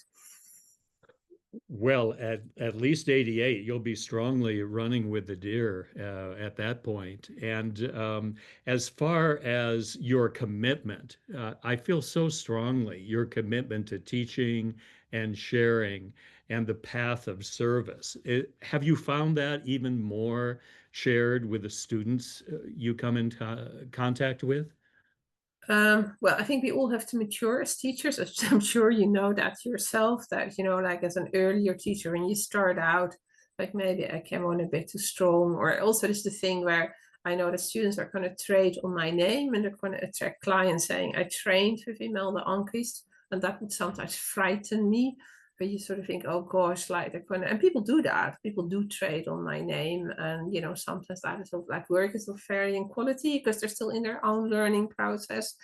Well, at least 88, you'll be strongly running with the deer at that point. And as far as your commitment, I feel so strongly your commitment to teaching and sharing and the path of service. Have you found that even more shared with the students you come in contact with? Well, I think we all have to mature as teachers. I'm sure you know that yourself, that, like as an earlier teacher, when you start out, like maybe I came on a bit too strong, or also there's the thing where I know that students are going to trade on my name and they're going to attract clients saying, I trained with Imelda Almqvist, and that would sometimes frighten me. But you sort of think, oh gosh, like they're going to, and people do that. People do trade on my name. And, sometimes that is of like work is of varying quality because they're still in their own learning process.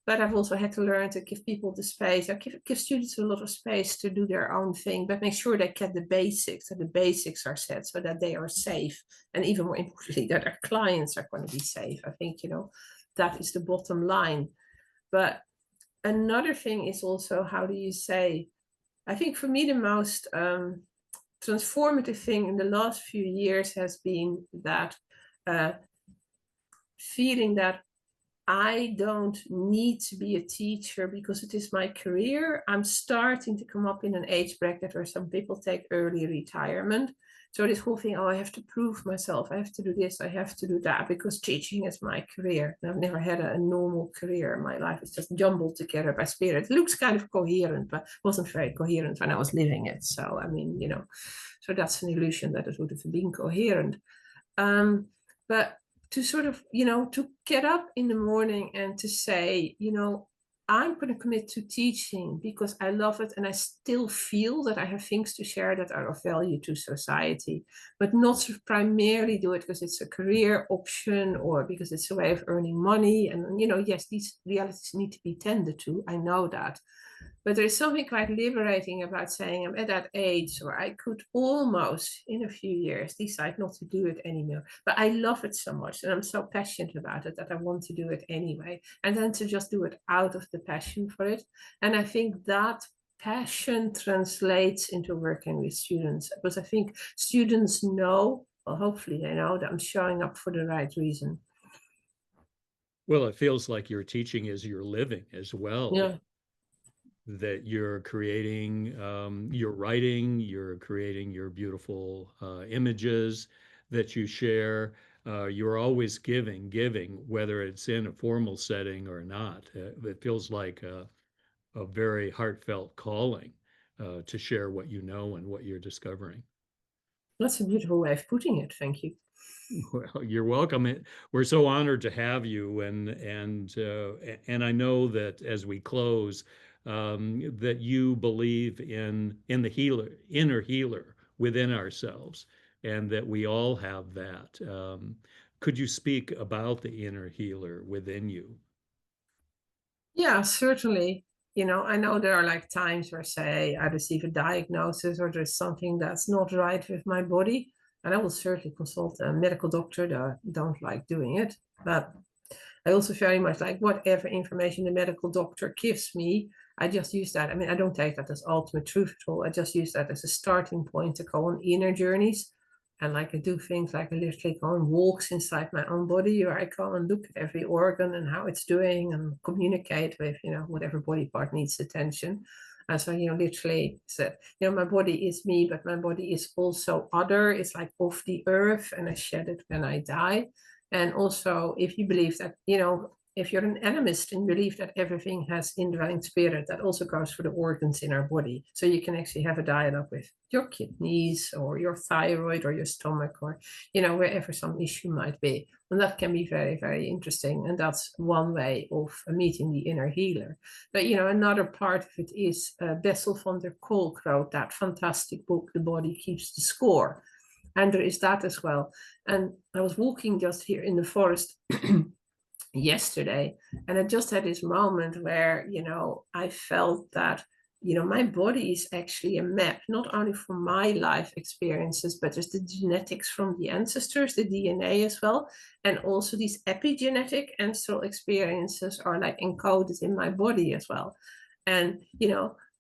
But I've also had to learn to give people the space. I give students a lot of space to do their own thing, but make sure they get the basics, that the basics are set so that they are safe. And even more importantly, that their clients are going to be safe. I think, that is the bottom line. But another thing is also, how do you say, I think for me, the most transformative thing in the last few years has been that feeling that I don't need to be a teacher because it is my career. I'm starting to come up in an age bracket where some people take early retirement. So this whole thing, oh, I have to prove myself. I have to do this. I have to do that because teaching is my career. And I've never had a normal career. My life is just jumbled together by spirit. It looks kind of coherent, but wasn't very coherent when I was living it. So, I mean, so that's an illusion that it would have been coherent. But to sort of, to get up in the morning and to say, I'm going to commit to teaching because I love it and I still feel that I have things to share that are of value to society, but not sort of primarily do it because it's a career option or because it's a way of earning money. And, yes, these realities need to be tended to. I know that. But there's something quite liberating about saying I'm at that age where I could almost, in a few years, decide not to do it anymore. But I love it so much and I'm so passionate about it that I want to do it anyway. And then to just do it out of the passion for it. And I think that passion translates into working with students because I think students know, well, hopefully they know that I'm showing up for the right reason. Well, it feels like your teaching is your living as well, Yeah. that you're creating, you're writing, you're creating your beautiful images that you share. You're always giving, whether it's in a formal setting or not. It feels like a very heartfelt calling to share what you know and what you're discovering. That's a beautiful way of putting it. Thank you. Well, you're welcome. We're so honored to have you, and I know that as we close, that you believe in the inner healer within ourselves, and that we all have that. Could you speak about the inner healer within you? Yeah, certainly. I know there are like times where, say, I receive a diagnosis or there's something that's not right with my body, and I will certainly consult a medical doctor. That I don't like doing it, but I also very much like whatever information the medical doctor gives me. I just use that. I mean, I don't take that as ultimate truth at all. I just use that as a starting point to go on inner journeys. And like I do things like I literally go on walks inside my own body, where I go and look at every organ and how it's doing and communicate with, whatever body part needs attention. And so, literally, so, my body is me, but my body is also other. It's like off the earth, and I shed it when I die. And also, if you believe that, if you're an animist and believe that everything has indwelling spirit, that also goes for the organs in our body. So you can actually have a dialogue with your kidneys or your thyroid or your stomach or, wherever some issue might be. And that can be very, very interesting. And that's one way of meeting the inner healer. But, another part of it is Bessel van der Kolk wrote that fantastic book, The Body Keeps the Score. And there is that as well. And I was walking just here in the forest yesterday, and I just had this moment where, I felt that, my body is actually a map, not only for my life experiences, but there's the genetics from the ancestors, the DNA as well. And also these epigenetic ancestral experiences are like encoded in my body as well. And,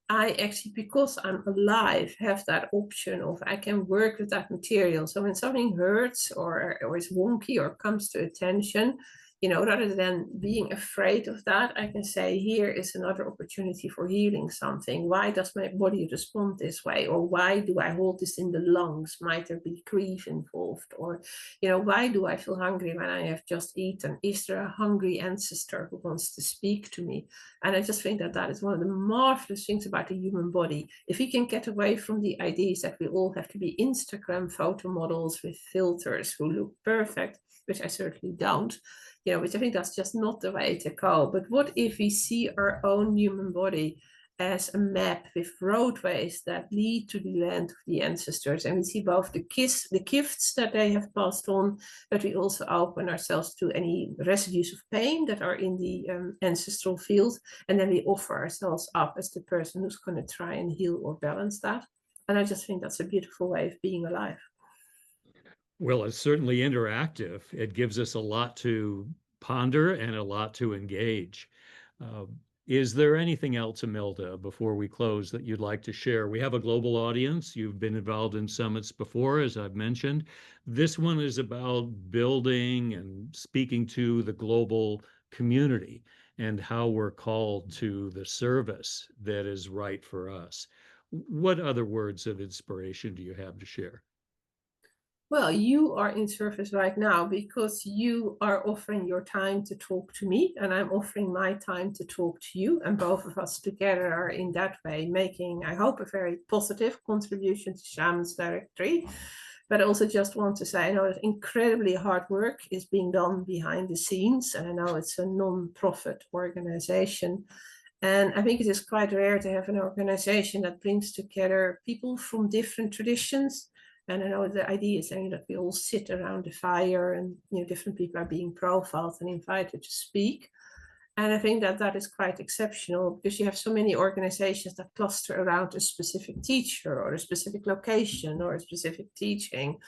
I actually, because I'm alive, have that option of I can work with that material. So when something hurts or is wonky or comes to attention, rather than being afraid of that, I can say, here is another opportunity for healing something. Why does my body respond this way? Or why do I hold this in the lungs? Might there be grief involved? Or, why do I feel hungry when I have just eaten? Is there a hungry ancestor who wants to speak to me? And I just think that that is one of the marvelous things about the human body. If we can get away from the ideas that we all have to be Instagram photo models with filters who look perfect, which I certainly don't, which I think that's just not the way to go. But what if we see our own human body as a map with roadways that lead to the land of the ancestors? And we see both the gifts that they have passed on, but we also open ourselves to any residues of pain that are in the ancestral field. And then we offer ourselves up as the person who's going to try and heal or balance that. And I just think that's a beautiful way of being alive. Well, it's certainly interactive. It gives us a lot to ponder and a lot to engage. Uh, is there anything else, Imelda, before we close that you'd like to share? We have a global audience. You've been involved in summits before, as I've mentioned. This one is about building and speaking to the global community and how we're called to the service that is right for us. What other words of inspiration do you have to share? Well, you are in service right now because you are offering your time to talk to me, and I'm offering my time to talk to you. And both of us together are in that way making, I hope, a very positive contribution to Shaman's Directory. But I also just want to say, I know that incredibly hard work is being done behind the scenes, and I know it's a non-profit organization. And I think it is quite rare to have an organization that brings together people from different traditions. And I know the idea is saying that we all sit around the fire and different people are being profiled and invited to speak. And I think that that is quite exceptional because you have so many organizations that cluster around a specific teacher or a specific location or a specific teaching.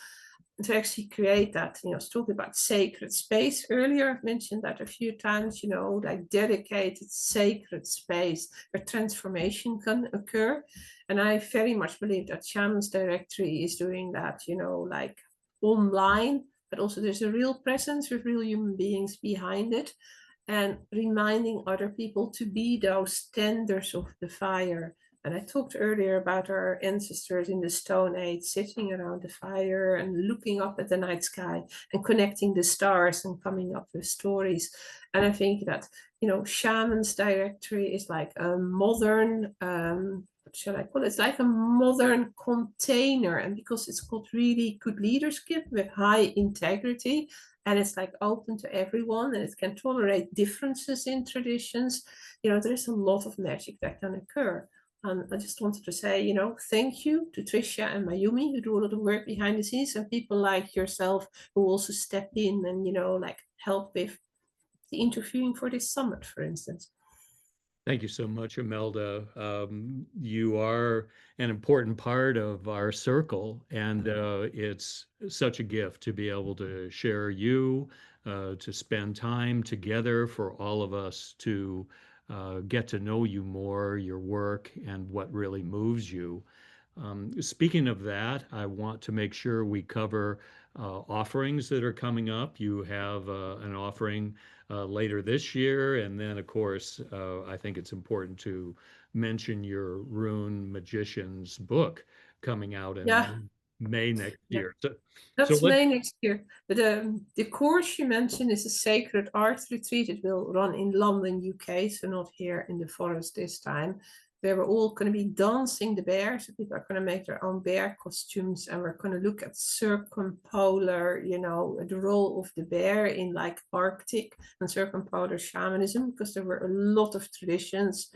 And to actually create that, I was talking about sacred space earlier. I've mentioned that a few times, like dedicated sacred space where transformation can occur. And I very much believe that Shaman's Directory is doing that, like online, but also there's a real presence with real human beings behind it and reminding other people to be those tenders of the fire. And I talked earlier about our ancestors in the Stone Age sitting around the fire and looking up at the night sky and connecting the stars and coming up with stories. And I think that, Shaman's Directory is like a modern, what shall I call it? It's like a modern container. And because it's got really good leadership with high integrity, and it's like open to everyone and it can tolerate differences in traditions, there is a lot of magic that can occur. And I just wanted to say, thank you to Tricia and Mayumi, who do a lot of work behind the scenes, and people like yourself who also step in and, like help with the interviewing for this summit, for instance. Thank you so much, Imelda. You are an important part of our circle, and it's such a gift to be able to share you, to spend time together for all of us to get to know you more, your work, and what really moves you. Speaking of that, I want to make sure we cover offerings that are coming up. You have an offering later this year, and then, of course, I think it's important to mention your Rune Magician's book coming out in Yeah, May next yeah. year. So That's let May next year. But the course you mentioned is a sacred art retreat. It will run in London, UK, so not here in the forest this time. Where we're all going to be dancing the bear. So people are going to make their own bear costumes, and we're going to look at circumpolar, the role of the bear in like Arctic and circumpolar shamanism, because there were a lot of traditions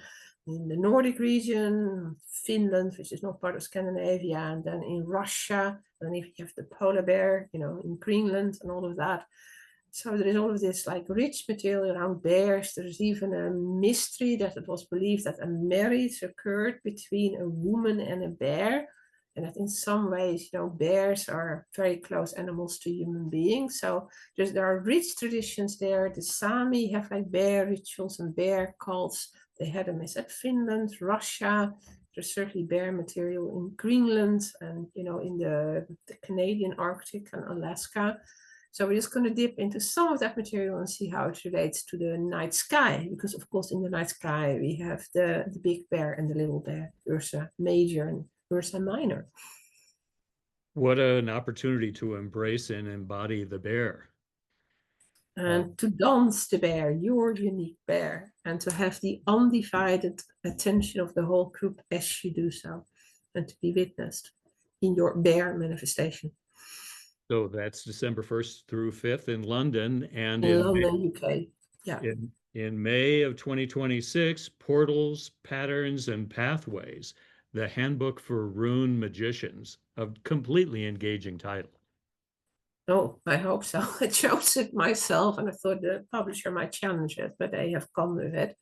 in the Nordic region, Finland, which is not part of Scandinavia, and then in Russia, and if you have the polar bear, in Greenland and all of that. So there is all of this like rich material around bears. There's even a mystery that it was believed that a marriage occurred between a woman and a bear. And that in some ways, bears are very close animals to human beings. So there are rich traditions there. The Sami have like bear rituals and bear cults. They had them at Finland, Russia. There's certainly bear material in Greenland and in the Canadian Arctic and Alaska. So we're just going to dip into some of that material and see how it relates to the night sky. Because of course in the night sky we have the big bear and the little bear, Ursa Major and Ursa Minor. What an opportunity to embrace and embody the bear. And to dance the bear, your unique bear, and to have the undivided attention of the whole group as you do so, and to be witnessed in your bear manifestation. So that's December 1st through 5th in London, and In London, UK. Yeah. in May of 2026, Portals, Patterns, and Pathways, the Handbook for Rune Magicians, a completely engaging title. Oh, I hope so. I chose it myself and I thought the publisher might challenge it, but they have come with it.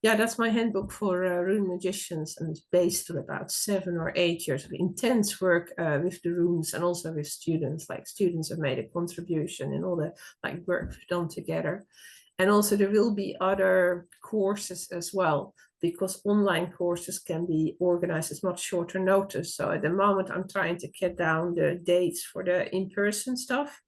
Yeah, that's my handbook for rune magicians, and it's based on about 7 or 8 years of intense work with the runes and also with students. Like students have made a contribution in all the like work we've done together. And also there will be other courses as well, because online courses can be organized as much shorter notice. So at the moment, I'm trying to get down the dates for the in-person stuff,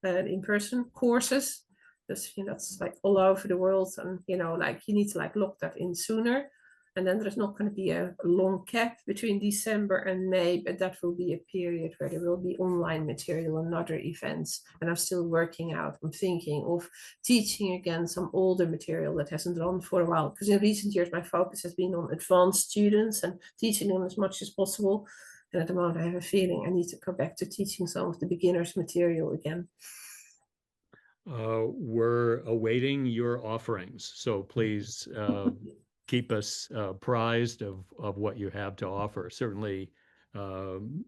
in-person courses. Because it's like all over the world, and like you need to like lock that in sooner. And then there's not going to be a long gap between December and May, but that will be a period where there will be online material and other events. And I'm still working out. I'm thinking of teaching again some older material that hasn't run for a while. Because in recent years, my focus has been on advanced students and teaching them as much as possible. And at the moment, I have a feeling I need to go back to teaching some of the beginners material again. We're awaiting your offerings, so please keep us apprised of what you have to offer. Certainly, um,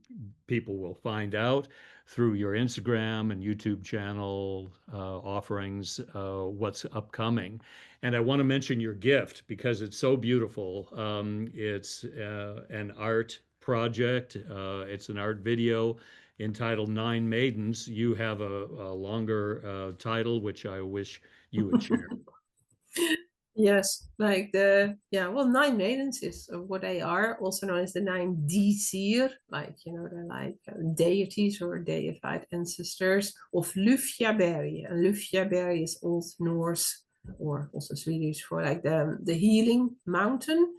people will find out through your Instagram and YouTube channel offerings what's upcoming. And I want to mention your gift because it's so beautiful. It's an art project. It's an art video entitled Nine Maidens. You have a longer title, which I wish you would share. Yes, well, nine maidens is what they are, also known as the nine Disir, they're like deities or deified ancestors of Lufjaberg. And Lufjaberg is Old Norse or also Swedish for like the healing mountain.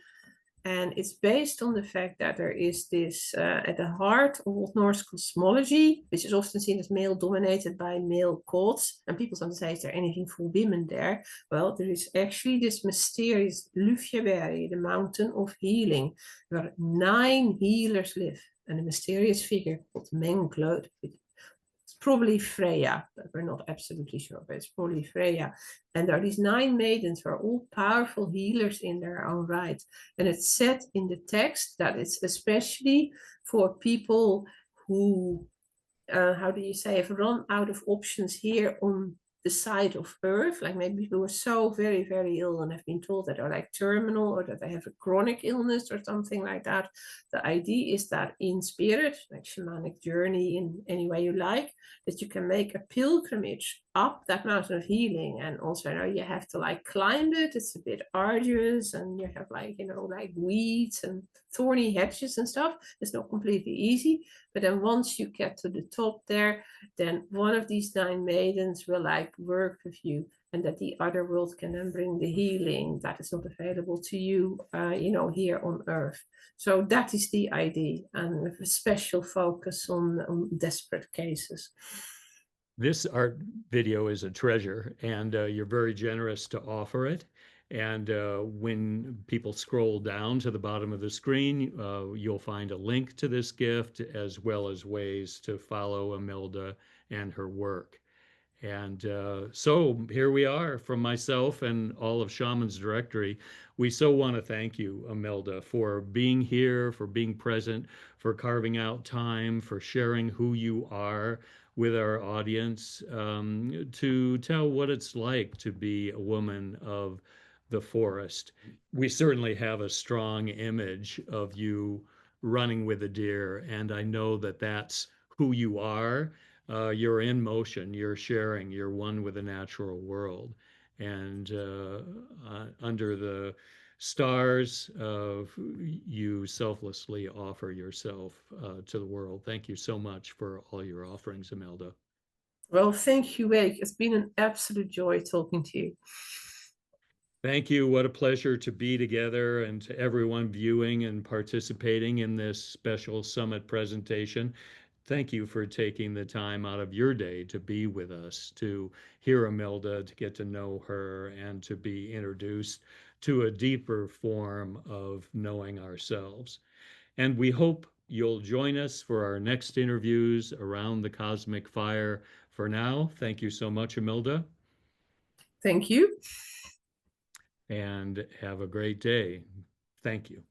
And it's based on the fact that there is this, at the heart of Old Norse cosmology, which is often seen as male dominated by male gods. And people sometimes say, is there anything for women there? Well, there is actually this mysterious Lufjaberg, the mountain of healing, where 9 healers live. And a mysterious figure called Menglod, it's probably Freya, but we're not absolutely sure, but it's probably Freya. And there are these 9 maidens who are all powerful healers in their own right. And it's said in the text that it's especially for people who, how do you say, have run out of options here on the side of Earth, like maybe people who are so very, very ill and have been told that they're like terminal or that they have a chronic illness or something like that. The idea is that in spirit, like shamanic journey in any way you like, that you can make a pilgrimage up that mountain of healing. And also, you have to like climb it. It's a bit arduous, and you have like weeds and thorny hedges and stuff. It's not completely easy, but then once you get to the top there, then one of these 9 maidens will like work with you, and that the other world can then bring the healing that is not available to you, here on Earth. So that is the idea, and with a special focus on desperate cases. This art video is a treasure, and you're very generous to offer it. And when people scroll down to the bottom of the screen, you'll find a link to this gift as well as ways to follow Imelda and her work. And so here we are from myself and all of Shaman's Directory. We so want to thank you, Imelda, for being here, for being present, for carving out time, for sharing who you are with our audience, to tell what it's like to be a woman of the forest. We certainly have a strong image of you running with a deer, and I know that that's who you are. You're in motion, you're sharing, you're one with the natural world. And under the stars, you selflessly offer yourself to the world. Thank you so much for all your offerings, Imelda. Well, thank you, Wake. It's been an absolute joy talking to you. Thank you. What a pleasure to be together, and to everyone viewing and participating in this special summit presentation. Thank you for taking the time out of your day to be with us, to hear Imelda, to get to know her, and to be introduced to a deeper form of knowing ourselves. And we hope you'll join us for our next interviews around the cosmic fire. For now, thank you so much, Imelda, Thank you. and have a great day. Thank you.